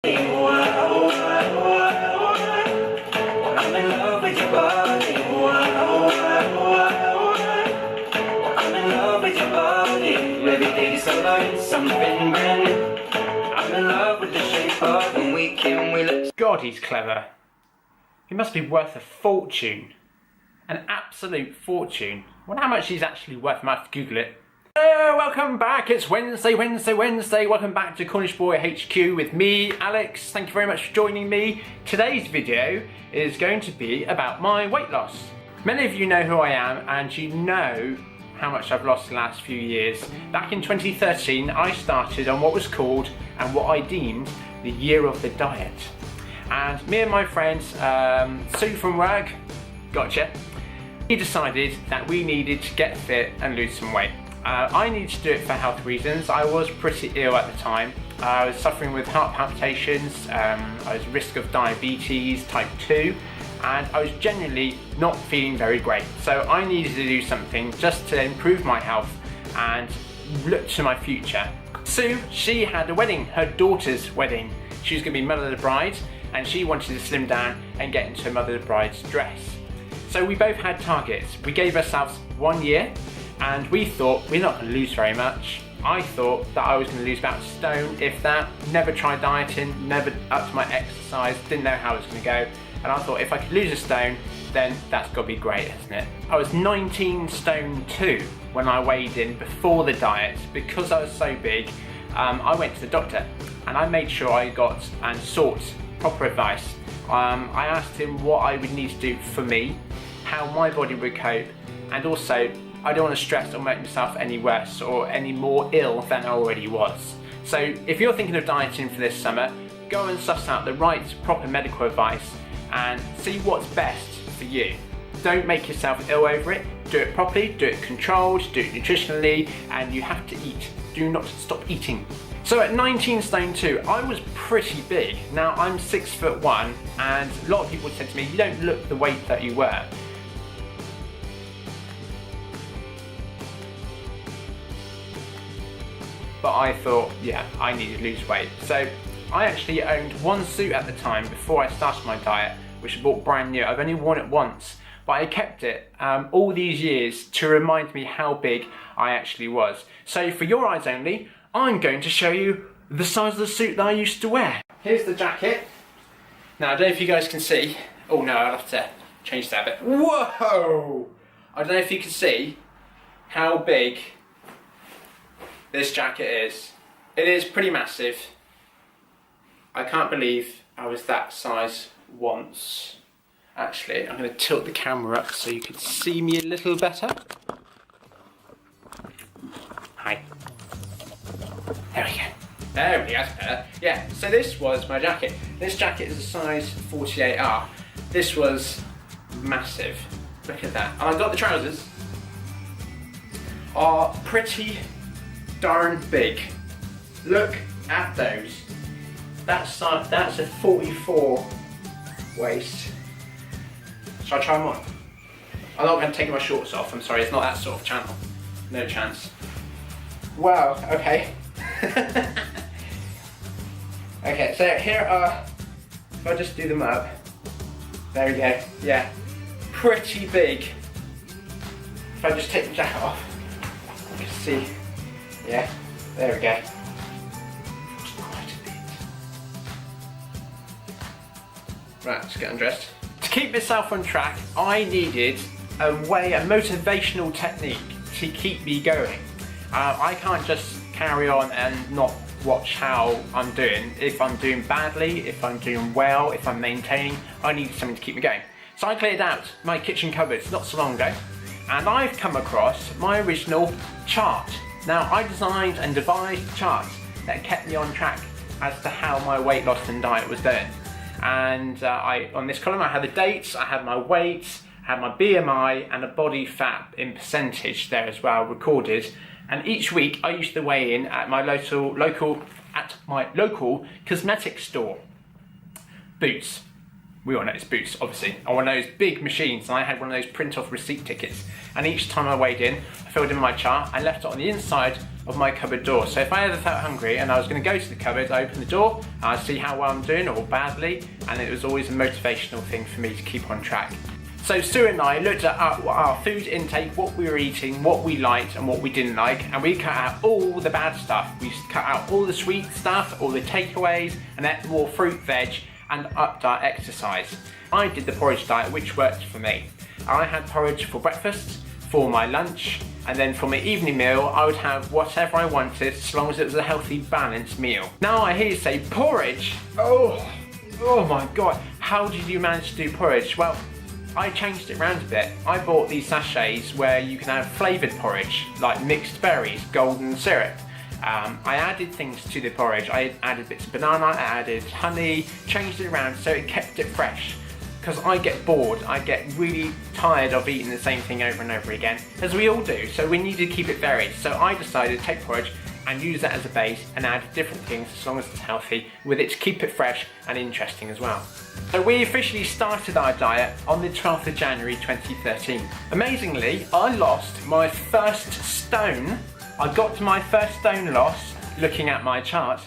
I'm in love with your body. I'm in love with your body. Every day is like something brand new. I'm in love with the shape of when we can. We look. God, he's clever. He must be worth a fortune. An absolute fortune. I wonder how much he's actually worth. I might have to Google it. Hello, welcome back. It's Wednesday. Welcome back to Cornish Boy HQ with me, Alex. Thank you very much for joining me. Today's video is going to be about my weight loss. Many of you know who I am and you know how much I've lost in the last few years. Back in 2013, I started on what was called and what I deemed the year of the diet. And me and my friends, Sue from work, gotcha, we decided that we needed to get fit and lose some weight. I needed to do it for health reasons. I was pretty ill at the time. I was suffering with heart palpitations, I was at risk of diabetes type 2, and I was genuinely not feeling very great. So I needed to do something just to improve my health and look to my future. Sue, she had a wedding, her daughter's wedding. She was going to be mother of the bride, and she wanted to slim down and get into a mother of the bride's dress. So we both had targets. We gave ourselves 1 year, and we thought we're not going to lose very much. I thought that I was going to lose about a stone, if that. Never tried dieting, never upped my exercise, didn't know how it was going to go. And I thought if I could lose a stone, then that's got to be great, isn't it? I was 19 stone 2 when I weighed in before the diet. Because I was so big, I went to the doctor and I made sure I got and sought proper advice. I asked him what I would need to do for me, how my body would cope, and also I don't want to stress or make myself any worse or any more ill than I already was. So if you're thinking of dieting for this summer, go and suss out the right proper medical advice and see what's best for you. Don't make yourself ill over it. Do it properly, do it controlled, do it nutritionally, and you have to eat. Do not stop eating. So at 19 stone 2, I was pretty big. Now I'm 6'1", and a lot of people said to me, you don't look the weight that you were. But I thought, yeah, I need to lose weight. So I actually owned one suit at the time before I started my diet, which I bought brand new. I've only worn it once, but I kept it all these years to remind me how big I actually was. So for your eyes only, I'm going to show you the size of the suit that I used to wear. Here's the jacket. Now I don't know if you guys can see. Oh no, I'll have to change that a bit. Whoa! I don't know if you can see how big this jacket is. It is pretty massive. I can't believe I was that size once. Actually, I'm going to tilt the camera up so you can see me a little better. Hi. There we go. There we go, that's better. Yeah, so this was my jacket. This jacket is a size 48R. This was massive. Look at that. And I got the trousers. Are pretty darn big. Look at those. That's a 44 waist. Shall I try them on? I'm not going to take my shorts off. I'm sorry, it's not that sort of channel. No chance. Wow, okay. Okay, so here are, if I just do them up, there we go, yeah, pretty big. If I just take the jacket off, you can see, yeah, there we go. Quite a bit. Right, let's get undressed. To keep myself on track, I needed a motivational technique to keep me going. I can't just carry on and not watch how I'm doing. If I'm doing badly, if I'm doing well, if I'm maintaining, I need something to keep me going. So I cleared out my kitchen cupboards not so long ago, and I've come across my original chart. Now I designed and devised a chart that kept me on track as to how my weight loss and diet was doing. And on this column I had the dates, I had my weight, I had my BMI and a body fat in percentage there as well recorded. And each week I used to weigh in at my local cosmetic store. Boots. We all know it's Boots, obviously. On one of those big machines, and I had one of those print-off receipt tickets. And each time I weighed in, I filled in my chart, I left it on the inside of my cupboard door. So if I ever felt hungry and I was going to go to the cupboard, I open the door, I'd see how well I'm doing or badly, and it was always a motivational thing for me to keep on track. So Sue and I looked at our food intake, what we were eating, what we liked and what we didn't like, and we cut out all the bad stuff. We cut out all the sweet stuff, all the takeaways, and ate more fruit, veg, and upped our exercise. I did the porridge diet, which worked for me. I had porridge for breakfast, for my lunch, and then for my evening meal I would have whatever I wanted, as long as it was a healthy, balanced meal. Now I hear you say, porridge? Oh my god, how did you manage to do porridge? Well, I changed it around a bit. I bought these sachets where you can have flavoured porridge, like mixed berries, golden syrup. I added things to the porridge. I added bits of banana, I added honey, changed it around so it kept it fresh. Because I get bored, I get really tired of eating the same thing over and over again, as we all do, so we need to keep it varied. So I decided to take porridge and use that as a base and add different things as long as it's healthy, with it to keep it fresh and interesting as well. So we officially started our diet on the 12th of January 2013. Amazingly, I lost my first stone. I got to my first stone loss, looking at my chart,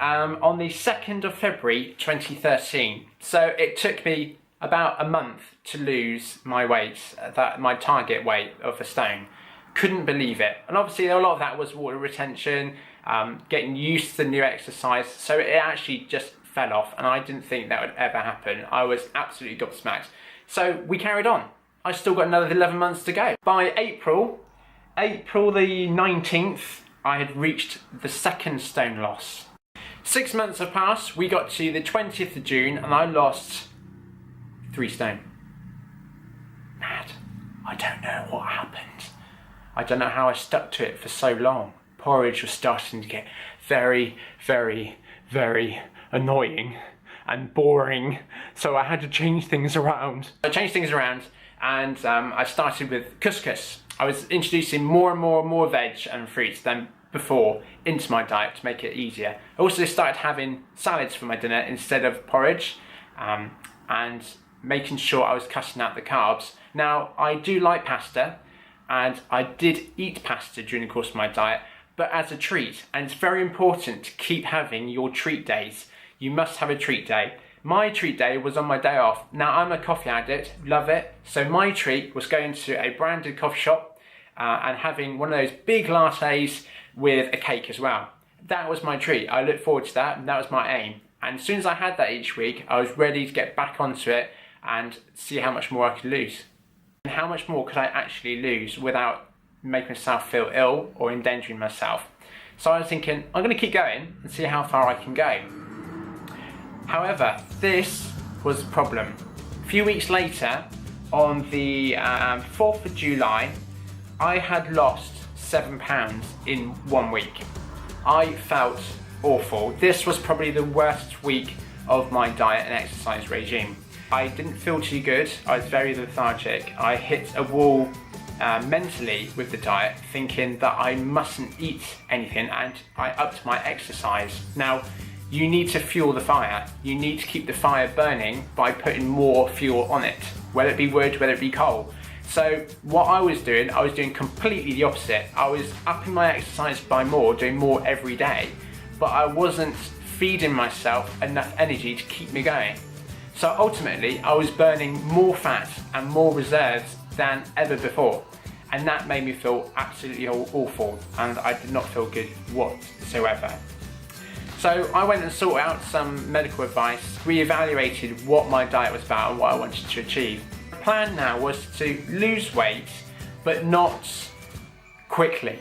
on the 2nd of February 2013. So it took me about a month to lose my weight, my target weight of a stone. Couldn't believe it. And obviously a lot of that was water retention, getting used to the new exercise, so it actually just fell off, and I didn't think that would ever happen. I was absolutely gobsmacked. So we carried on. I still got another 11 months to go. By April the 19th, I had reached the second stone loss. 6 months have passed, we got to the 20th of June, and I lost 3 stone. Mad. I don't know what happened. I don't know how I stuck to it for so long. Porridge was starting to get very, very, very annoying and boring, so I had to change things around. I changed things around, and I started with couscous. I was introducing more and more veg and fruits than before into my diet to make it easier. I also started having salads for my dinner instead of porridge, and making sure I was cutting out the carbs. Now, I do like pasta, and I did eat pasta during the course of my diet, but as a treat, and it's very important to keep having your treat days. You must have a treat day. My treat day was on my day off. Now, I'm a coffee addict, love it, so my treat was going to a branded coffee shop and having one of those big lattes with a cake as well. That was my treat. I looked forward to that, and that was my aim. And as soon as I had that each week, I was ready to get back onto it and see how much more I could lose. And how much more could I actually lose without making myself feel ill or endangering myself? So I was thinking, I'm going to keep going and see how far I can go. However, this was a problem. A few weeks later, on the 4th of July, I had lost £7 in 1 week. I felt awful. This was probably the worst week of my diet and exercise regime. I didn't feel too good. I was very lethargic. I hit a wall mentally with the diet, thinking that I mustn't eat anything, and I upped my exercise. Now, you need to fuel the fire. You need to keep the fire burning by putting more fuel on it, whether it be wood, whether it be coal. So what I was doing completely the opposite. I was upping my exercise by more, doing more every day, but I wasn't feeding myself enough energy to keep me going. So ultimately, I was burning more fat and more reserves than ever before. And that made me feel absolutely awful, and I did not feel good whatsoever. So I went and sought out some medical advice, re-evaluated what my diet was about and what I wanted to achieve. The plan now was to lose weight, but not quickly.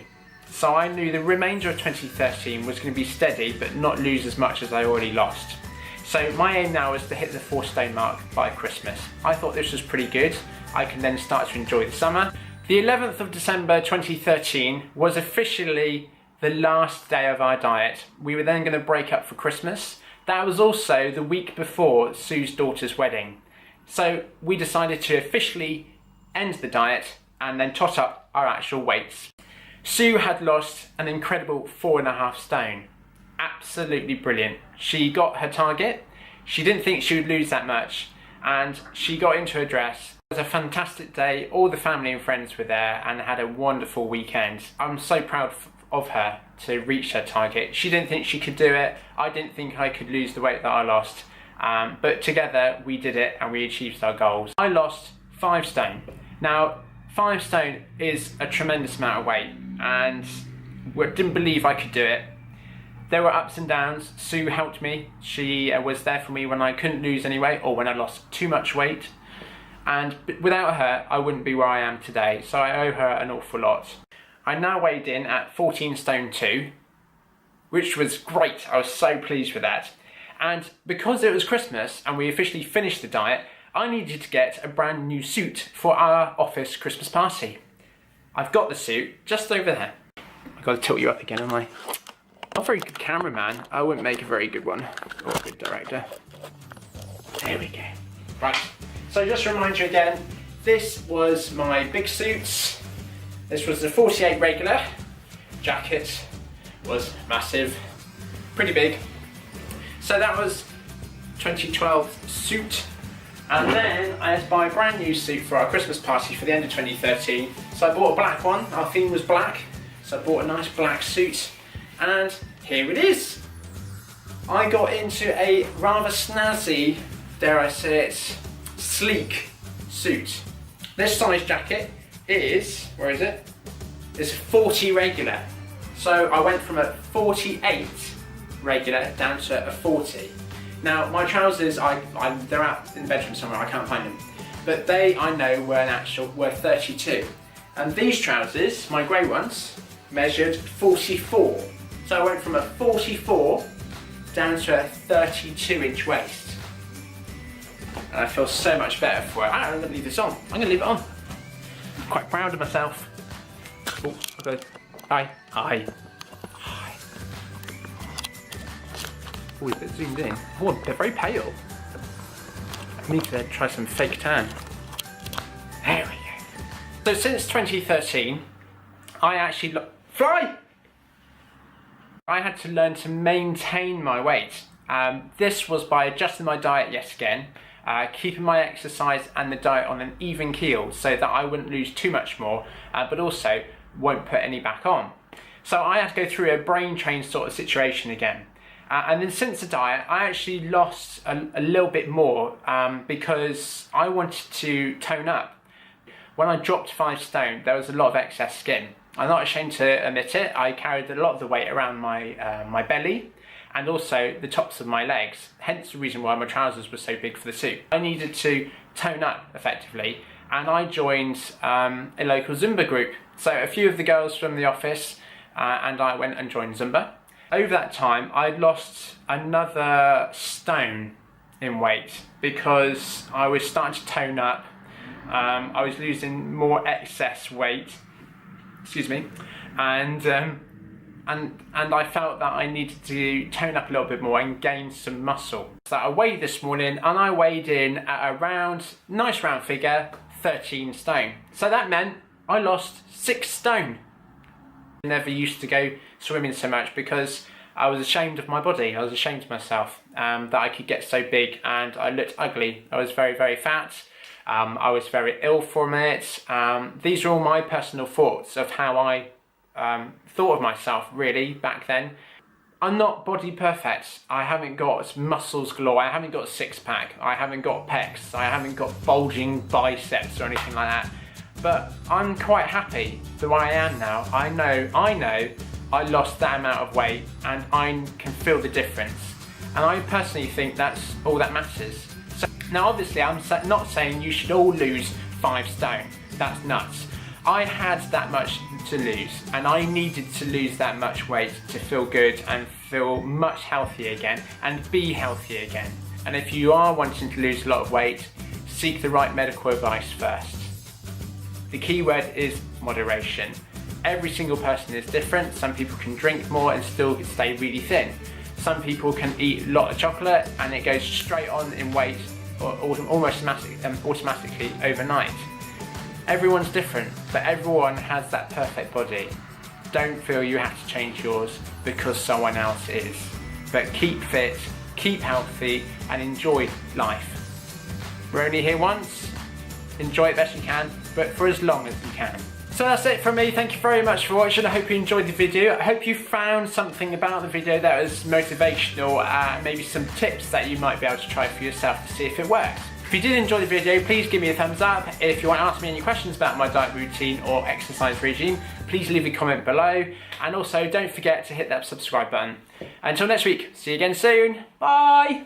So I knew the remainder of 2013 was going to be steady, but not lose as much as I already lost. So my aim now is to hit the 4 stone mark by Christmas. I thought this was pretty good. I can then start to enjoy the summer. The 11th of December 2013 was officially the last day of our diet. We were then going to break up for Christmas. That was also the week before Sue's daughter's wedding. So we decided to officially end the diet and then tot up our actual weights. Sue had lost an incredible 4.5 stone. Absolutely brilliant. She got her target. She didn't think she would lose that much, and she got into her dress. It was a fantastic day. All the family and friends were there and had a wonderful weekend. I'm so proud of her to reach her target. She didn't think she could do it. I didn't think I could lose the weight that I lost. But together we did it and we achieved our goals. I lost 5 stone. Now, 5 stone is a tremendous amount of weight, and didn't believe I could do it. There were ups and downs. Sue helped me. She was there for me when I couldn't lose any weight or when I lost too much weight. And without her, I wouldn't be where I am today. So I owe her an awful lot. I now weighed in at 14 stone 2, which was great. I was so pleased with that. And because it was Christmas and we officially finished the diet, I needed to get a brand new suit for our office Christmas party. I've got the suit just over there. I've got to tilt you up again, am I? Not a very good cameraman. I wouldn't make a very good one, or a good director. There we go. Right, so just to remind you again, this was my big suits. This was the 48 regular. Jacket was massive, pretty big. So that was 2012 suit. And then I had to buy a brand new suit for our Christmas party for the end of 2013. So I bought a black one. Our theme was black. So I bought a nice black suit. And here it is. I got into a rather snazzy, dare I say it, sleek suit. This size jacket is, where is it? It's 40 regular. So I went from a 48 regular down to a 40. Now my trousers, they're out in the bedroom somewhere, I can't find them. But they, I know, were 32. And these trousers, my grey ones, measured 44. So I went from a 44 down to a 32-inch waist. And I feel so much better for it. I'm going to leave this on. I'm going to leave it on. I'm quite proud of myself. Oh, okay. Hi. Hi. Hi. Oh, is it zoomed in? Oh, they're very pale. I need to try some fake tan. There we go. So since 2013, I actually fly! I had to learn to maintain my weight. This was by adjusting my diet yet again, keeping my exercise and the diet on an even keel so that I wouldn't lose too much more, but also won't put any back on. So I had to go through a brain drain sort of situation again. And then since the diet, I actually lost a little bit more because I wanted to tone up. When I dropped 5 stone, there was a lot of excess skin. I'm not ashamed to admit it. I carried a lot of the weight around my belly and also the tops of my legs, hence the reason why my trousers were so big for the suit. I needed to tone up effectively, and I joined a local Zumba group. So a few of the girls from the office and I went and joined Zumba. Over that time, I'd lost another stone in weight because I was starting to tone up. I was losing more excess weight. Excuse me, and I felt that I needed to tone up a little bit more and gain some muscle. So I weighed this morning, and I weighed in at around, nice round figure, 13 stone. So that meant I lost 6 stone. I never used to go swimming so much because I was ashamed of my body. I was ashamed of myself, that I could get so big and I looked ugly. I was very, very fat. I was very ill from it. These are all my personal thoughts of how I thought of myself really back then. I'm not body perfect. I haven't got muscles galore. I haven't got a 6-pack. I haven't got pecs. I haven't got bulging biceps or anything like that. But I'm quite happy the way I am now. I know I lost that amount of weight and I can feel the difference. And I personally think that's all that matters. Now obviously I'm not saying you should all lose 5 stone, that's nuts. I had that much to lose and I needed to lose that much weight to feel good and feel much healthier again and be healthy again. And if you are wanting to lose a lot of weight, seek the right medical advice first. The key word is moderation. Every single person is different. Some people can drink more and still stay really thin. Some people can eat a lot of chocolate and it goes straight on in weight almost automatically overnight. Everyone's different, but everyone has that perfect body. Don't feel you have to change yours because someone else is. But keep fit, keep healthy, and enjoy life. We're only here once. Enjoy it best you can, but for as long as you can. So So that's it from me. Thank you very much for watching. I hope you enjoyed the video. I hope you found something about the video that was motivational, maybe some tips that you might be able to try for yourself to see if it works. If you did enjoy the video, please give me a thumbs up. If you want to ask me any questions about my diet routine or exercise regime, please leave a comment below. And also don't forget to hit that subscribe button. Until next week, see you again soon. Bye!